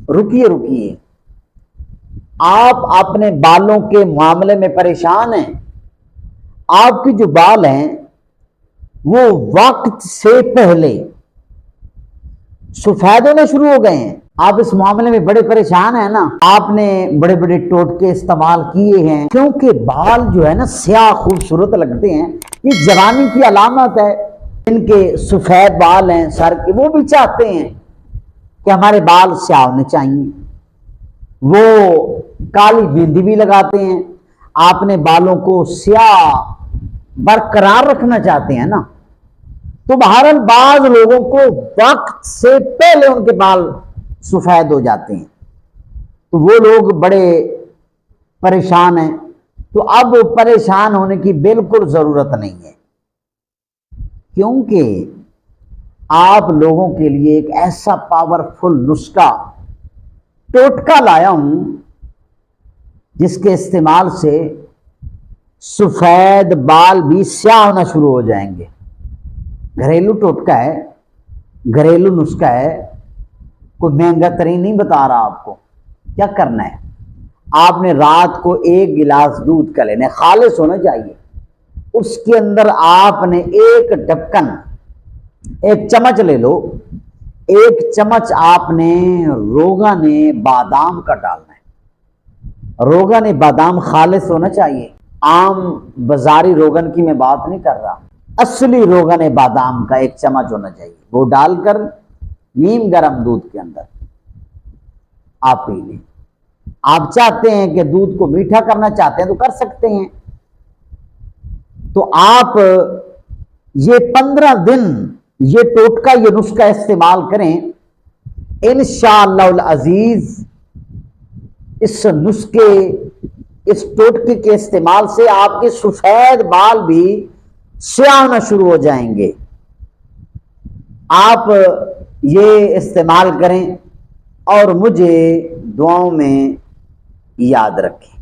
رکیے رکیے، آپ اپنے بالوں کے معاملے میں پریشان ہیں؟ آپ کی جو بال ہیں وہ وقت سے پہلے سفید ہونے شروع ہو گئے ہیں، آپ اس معاملے میں بڑے پریشان ہیں نا؟ آپ نے بڑے بڑے ٹوٹکے استعمال کیے ہیں، کیونکہ بال جو ہے نا سیاہ خوبصورت لگتے ہیں، یہ جوانی کی علامت ہے۔ ان کے سفید بال ہیں سر کے، وہ بھی چاہتے ہیں کہ ہمارے بال سیاہ ہونے چاہیے، وہ کالی بندی بھی لگاتے ہیں، آپ نے بالوں کو سیاہ برقرار رکھنا چاہتے ہیں نا؟ تو بہرحال بعض لوگوں کو وقت سے پہلے ان کے بال سفید ہو جاتے ہیں، تو وہ لوگ بڑے پریشان ہیں۔ تو اب پریشان ہونے کی بالکل ضرورت نہیں ہے، کیونکہ آپ لوگوں کے لیے ایک ایسا پاورفل نسخہ ٹوٹکا لایا ہوں جس کے استعمال سے سفید بال بھی سیاہ ہونا شروع ہو جائیں گے۔ گھریلو ٹوٹکا ہے، گھریلو نسخہ ہے، کوئی مہنگا ترین نہیں بتا رہا آپ کو۔ کیا کرنا ہے، آپ نے رات کو 1 گلاس دودھ کا لینا ہے، خالص ہونا چاہیے، اس کے اندر آپ نے 1 ڈھکن 1 چمچ لے لو، 1 چمچ آپ نے روغن بادام کا ڈالنا ہے۔ روغن بادام خالص ہونا چاہیے، عام بازاری روغن کی میں بات نہیں کر رہا، اصلی روغن بادام کا 1 چمچ ہونا چاہیے، وہ ڈال کر نیم گرم دودھ کے اندر آپ پی لیں۔ آپ چاہتے ہیں کہ دودھ کو میٹھا کرنا چاہتے ہیں تو کر سکتے ہیں۔ تو آپ یہ 15 دن یہ ٹوٹکا یہ نسخہ استعمال کریں، انشاءاللہ العزیز اس نسخے اس ٹوٹکے کے استعمال سے آپ کے سفید بال بھی سیاہ ہونا شروع ہو جائیں گے۔ آپ یہ استعمال کریں اور مجھے دعاؤں میں یاد رکھیں۔